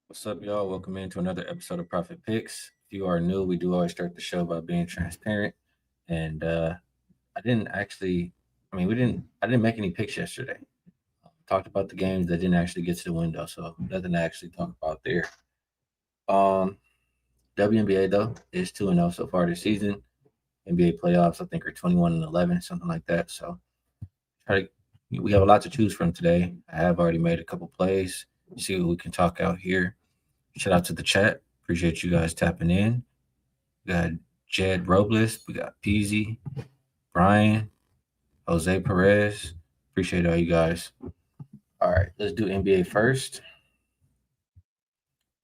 What's up, y'all? Welcome into another episode of Profit Picks. If you are new, we do always start the show by being transparent. And I didn't actually, I didn't make any picks yesterday. Talked about the games that didn't actually get to the window, so nothing to actually talk about there. Um, WNBA though is 2-0 so far this season. NBA playoffs, I think, are 21-11, something like that. So try to, we have a lot to choose from today. I have already made a couple plays. See what we can talk out here. Shout out to the chat. Appreciate you guys tapping in. We got Jed Robles. We got Peasy, Brian, Jose Perez. Appreciate all you guys. All right, let's do NBA first.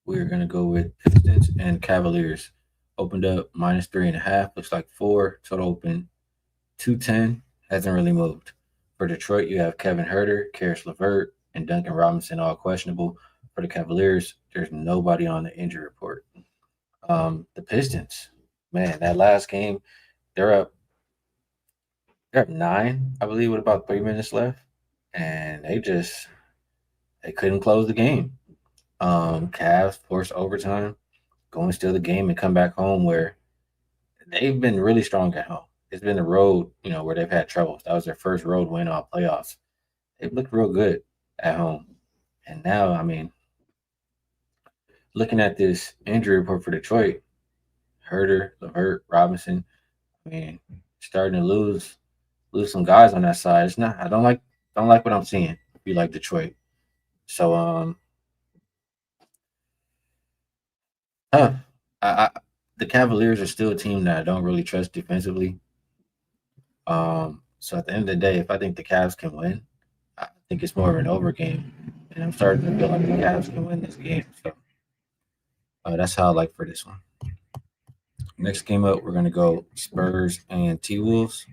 We're gonna go with Pistons and Cavaliers. Opened up -3.5. Looks like four. Total open 210. Hasn't really moved. For Detroit, you have Kevin Herter, Karis LeVert, and Duncan Robinson all questionable. For the Cavaliers, there's nobody on the injury report. The Pistons, man, that last game, they're up they're up nine, I believe, with about 3 minutes left, and they couldn't close the game. Cavs forced overtime, go and steal the game and come back home where they've been really strong at home. It's been the road, where they've had troubles. That was their first road win all playoffs. They've looked real good at home. And now, looking at this injury report for Detroit, Herter, Levert, Robinson, starting to lose some guys on that side. It's not. I don't like what I'm seeing. If you like Detroit, so tough. The Cavaliers are still a team that I don't really trust defensively. So at the end of the day, if I think the Cavs can win, I think it's more of an over game, and I'm starting to feel like the Cavs can win this game. So that's how I like for this one. Next game up, we're gonna go Spurs and T Wolves.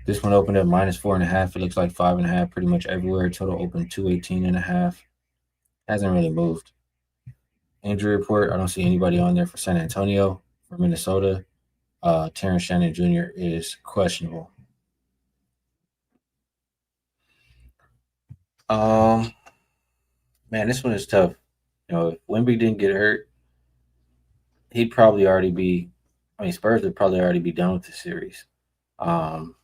This one opened at -4.5. It looks like 5.5 pretty much everywhere. Total open 218.5. Hasn't really moved. Injury report, I don't see anybody on there for San Antonio. For Minnesota, Terrence Shannon Jr. is questionable. Um, Man, this one is tough. If Wemby didn't get hurt, he'd probably already be. Spurs would probably already be done with the series. Um,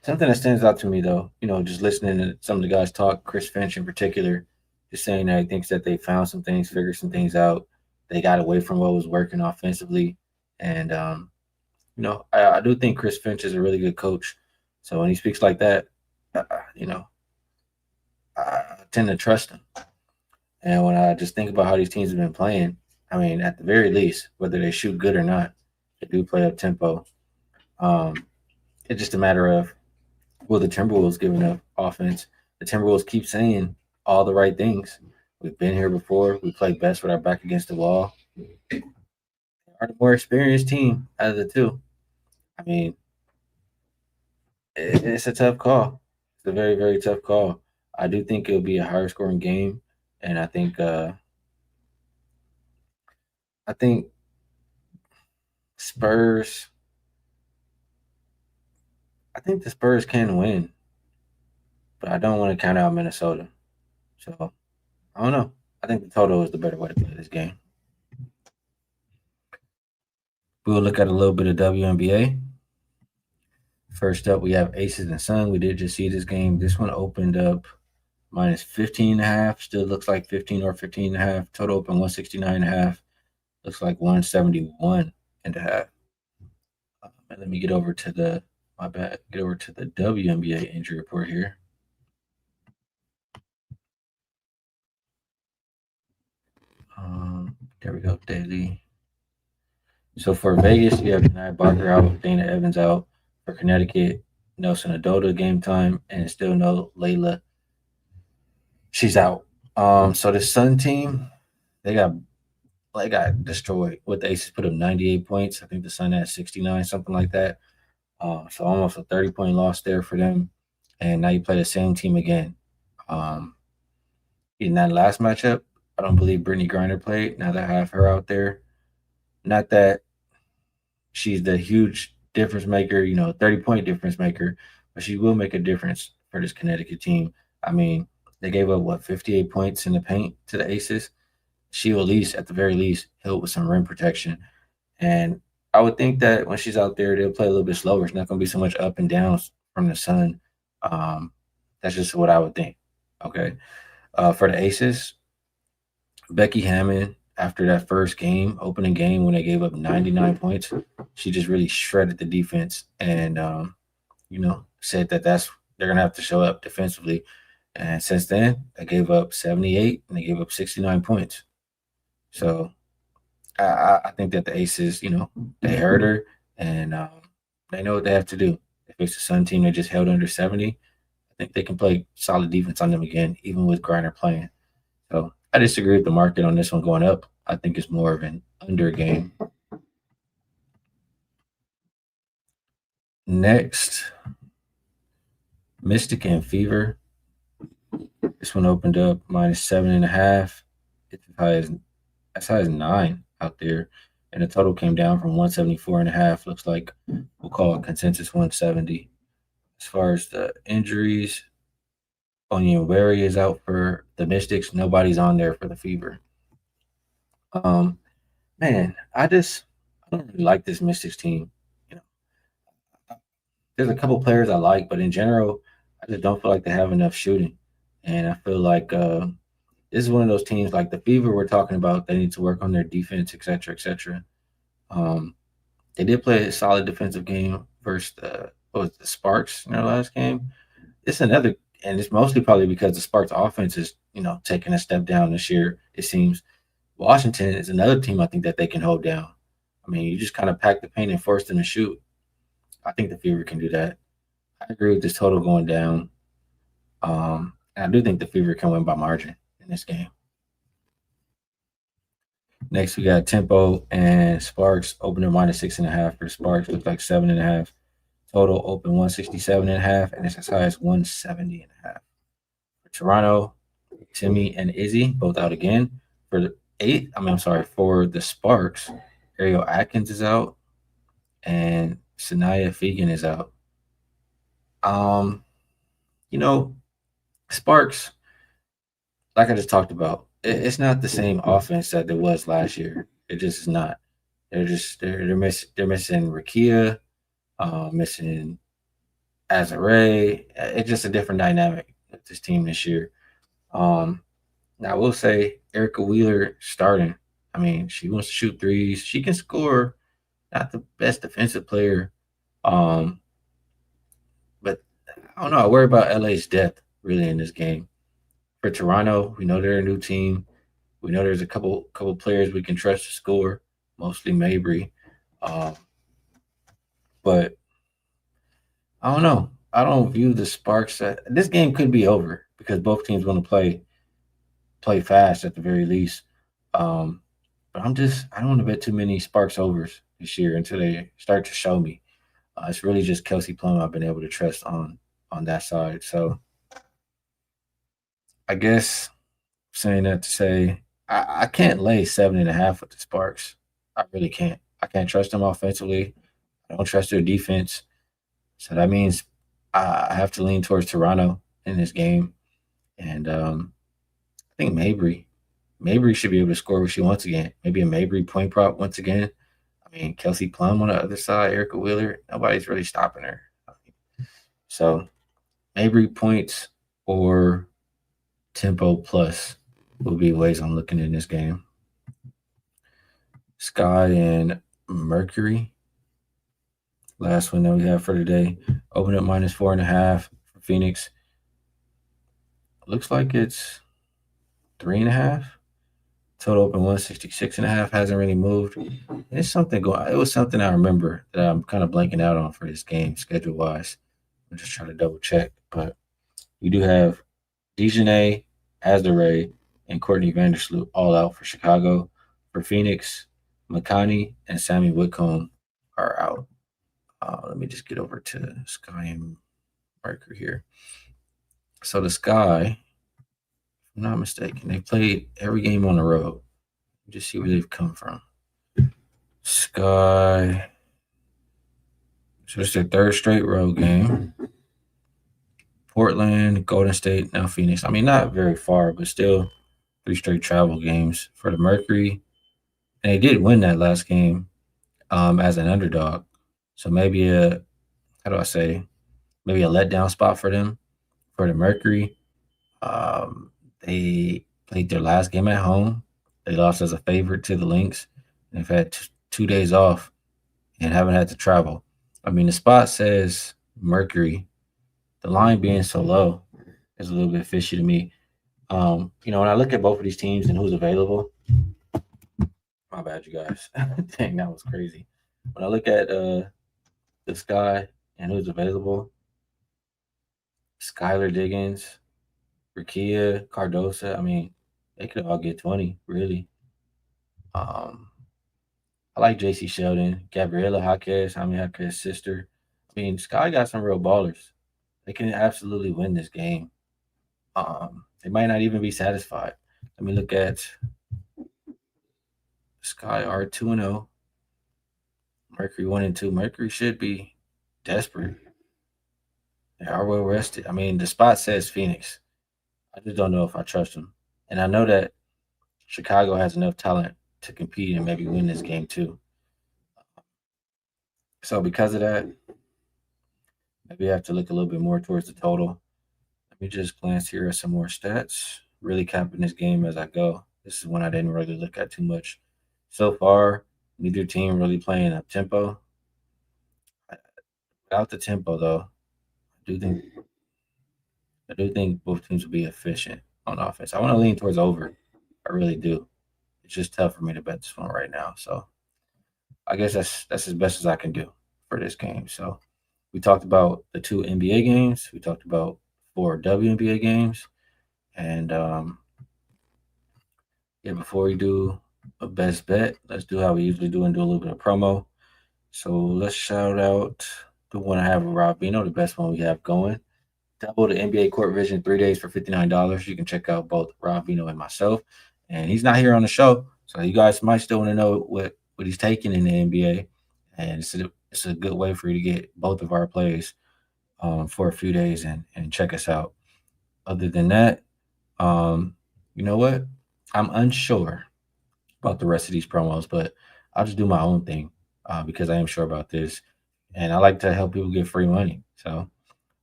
Something that stands out to me, though, just listening to some of the guys talk, Chris Finch in particular, just saying that he thinks that they found some things, figured some things out. They got away from what was working offensively, and I do think Chris Finch is a really good coach. So when he speaks like that, uh, you know, I tend to trust him. And when I just think about how these teams have been playing, at the very least, whether they shoot good or not, they do play up tempo. Um, it's just a matter of will the Timberwolves give enough offense? The Timberwolves keep saying all the right things. We've been here before. We play best with our back against the wall. They are the more experienced team out of the two. I mean, it's a tough call. It's a very, very tough call. I do think it'll be a higher scoring game, and I think Spurs. I think the Spurs can win, but I don't want to count out Minnesota. So I don't know. I think the total is the better way to play this game. We'll look at a little bit of WNBA. First up, we have Aces and Sun. We did just see this game. This one opened up -15.5. Still looks like 15 or 15.5. Total open 169.5. Looks like 171.5. And let me get over to the WNBA injury report here. There we go, daily. So for Vegas, you have Denai Barker out, Dana Evans out. For Connecticut, Nelson Adota game time, and still no Layla. She's out. So the Sun team, they got destroyed. With the Aces put up 98 points. I think the Sun had 69, something like that. So almost a 30-point loss there for them. And now you play the same team again. Um, in that last matchup, I don't believe Brittany Griner played. Now that I have her out there, not that she's the huge difference maker, 30-point difference maker, but she will make a difference for this Connecticut team. I mean, they gave up what 58 points in the paint to the Aces. She will at least, at the very least, help with some rim protection. And I would think that when she's out there, they'll play a little bit slower. It's not going to be so much up and downs from the sun. Um, that's just what I would think. Okay. For the Aces, Becky Hammond, after that first game, opening game, when they gave up 99 points, she just really shredded the defense and, said that they're going to have to show up defensively. And since then, they gave up 78 and they gave up 69 points. So I think that the Aces, they hurt her and they know what they have to do. If it's a Sun team that just held under 70, I think they can play solid defense on them again, even with Griner playing. So I disagree with the market on this one going up. I think it's more of an under game. Next, Mystic and Fever. This one opened up -7.5. It's as high as 9 out there. And the total came down from 174.5. Looks like we'll call it consensus 170. As far as the injuries, Onyenwere is out for the Mystics. Nobody's on there for the Fever. Man, I don't really like this Mystics team. You know, there's a couple players I like, but in general, I just don't feel like they have enough shooting. And I feel like this is one of those teams like the Fever we're talking about. They need to work on their defense, et cetera, et cetera. They did play a solid defensive game versus the Sparks in their last game. It's another, and it's mostly probably because the Sparks offense is taking a step down this year. It seems Washington is another team I think that they can hold down. I mean, you just kind of pack the paint and force them to shoot. I think the Fever can do that. I agree with this total going down. And I do think the Fever can win by margin in this game. Next, we got Tempo and Sparks opening -6.5 for Sparks. Looks like 7.5. Total open 167.5, and it's as high as 170.5. For Toronto, Timmy and Izzy both out again. For the for the Sparks, Ariel Atkins is out and Sanaya Fegan is out. Um, you know, Sparks, like I just talked about, it's not the same offense that there was last year. It just is not. They're missing Rakia, missing Azare. It's just a different dynamic with this team this year. Now I will say Erica Wheeler starting. I mean, she wants to shoot threes. She can score. Not the best defensive player, um, but I don't know. I worry about LA's depth really in this game. For Toronto, we know they're a new team. We know there's a couple players we can trust to score, mostly Mabry. Um, but I don't know. I don't view the Sparks. This game could be over because both teams want to play fast at the very least. Um, but I don't want to bet too many Sparks overs this year until they start to show me. It's really just Kelsey Plum I've been able to trust on that side. So I guess saying that to say I can't lay 7.5 with the Sparks. I really can't. I can't trust them offensively. I don't trust their defense. So that means I have to lean towards Toronto in this game. And I think Mabry should be able to score what she wants again. Maybe a Mabry point prop once again. I mean, Kelsey Plum on the other side, Erica Wheeler, nobody's really stopping her. So Mabry points or tempo plus will be ways I'm looking in this game. Sky and Mercury. Last one that we have for today. Open up -4.5 for Phoenix. Looks like it's 3.5. Total open 166.5. Hasn't really moved. It's something going. It was something I remember that I'm kind of blanking out on for this game schedule wise. I'm just trying to double check, but we do have Dejanay, Azare, and Courtney Vandersloot all out for Chicago. For Phoenix, Makani and Sammy Whitcomb are out. Let me just get over to Sky and Mercury here. So the Sky, if I'm not mistaken, they played every game on the road. Just see where they've come from. Sky So it's their third straight road game. Portland, Golden State, now Phoenix. I mean, not very far, but still 3 straight travel games for the Mercury. And they did win that last game as an underdog. So maybe how do I say, maybe a letdown spot for them for the Mercury. Um, they played their last game at home. They lost as a favorite to the Lynx. They've had 2 days off and haven't had to travel. I mean, the spot says Mercury. The line being so low is a little bit fishy to me. When I look at both of these teams and who's available, my bad, you guys. Dang, that was crazy. When I look at the Sky and who's available, Skylar Diggins, Rakia, Cardosa. I mean, they could all get 20, really. Um, I like JC Sheldon, Gabriela Jaquez sister. I mean, Sky got some real ballers. They can absolutely win this game. They might not even be satisfied. Let me look at Sky are 2-0. Mercury 1-2. Mercury should be desperate. They are well rested. I mean, the spot says Phoenix. I just don't know if I trust them. And I know that Chicago has enough talent to compete and maybe win this game too. So because of that, maybe I have to look a little bit more towards the total. Let me just glance here at some more stats. Really capping this game as I go. This is one I didn't really look at too much. So far, neither team really playing up tempo. Without the tempo though, I do think both teams will be efficient on offense. I want to lean towards over. I really do. It's just tough for me to bet this one right now. So I guess that's as best as I can do for this game. So we talked about the 2 NBA games. We talked about 4 WNBA games. And yeah, before we do a best bet, let's do how we usually do and do a little bit of promo. So let's shout out the one I have with Rob Veno, the best one we have going. Double the NBA Court Vision 3 days for $59. You can check out both Rob Veno and myself. And he's not here on the show, so you guys might still want to know what he's taking in the NBA. And it's a good way for you to get both of our plays for a few days and check us out. Other than that, you know what? I'm unsure about the rest of these promos, but I'll just do my own thing because I am sure about this. And I like to help people get free money. So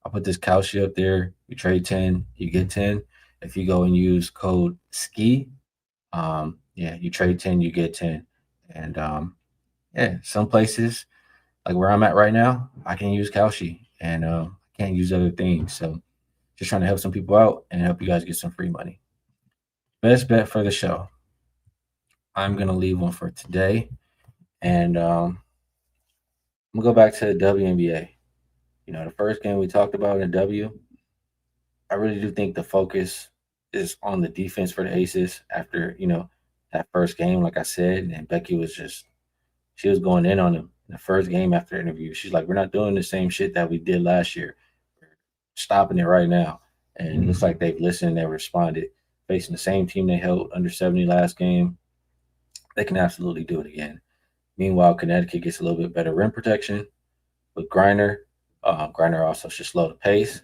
I'll put this cow sheet up there. You trade 10, you get 10. If you go and use code Skee, yeah, you trade 10, you get 10. And yeah, some places like where I'm at right now, I can use Kalshi and I can't use other things. So just trying to help some people out and help you guys get some free money. Best bet for the show. I'm gonna leave one for today, and I'm gonna go back to the WNBA. The first game we talked about in the W. I really do think the focus is on the defense for the Aces after that first game. Like I said, and Becky she was going in on them in the first game after the interview. She's like, "We're not doing the same shit that we did last year. We're stopping it right now." And it looks like they've listened, they responded. Facing the same team they held under 70 last game, they can absolutely do it again. Meanwhile, Connecticut gets a little bit better rim protection with Griner. Griner also should slow the pace.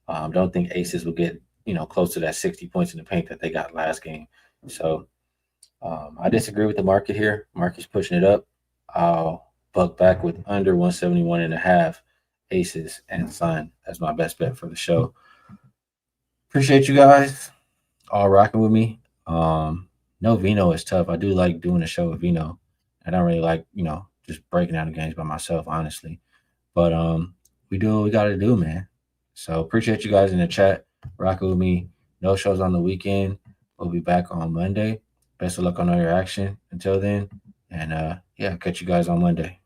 Don't think Aces will get close to that 60 points in the paint that they got last game. So I disagree with the market here. Market's pushing it up. I'll buck back with under 171.5 Aces and Sun as my best bet for the show. Appreciate you guys all rocking with me. No, Veno is tough. I do like doing a show with Veno. I don't really like, just breaking down the games by myself, honestly. But we do what we gotta do, man. So appreciate you guys in the chat, rocking with me. No shows on the weekend. We'll be back on Monday. Best of luck on all your action until then. And yeah, catch you guys on Monday.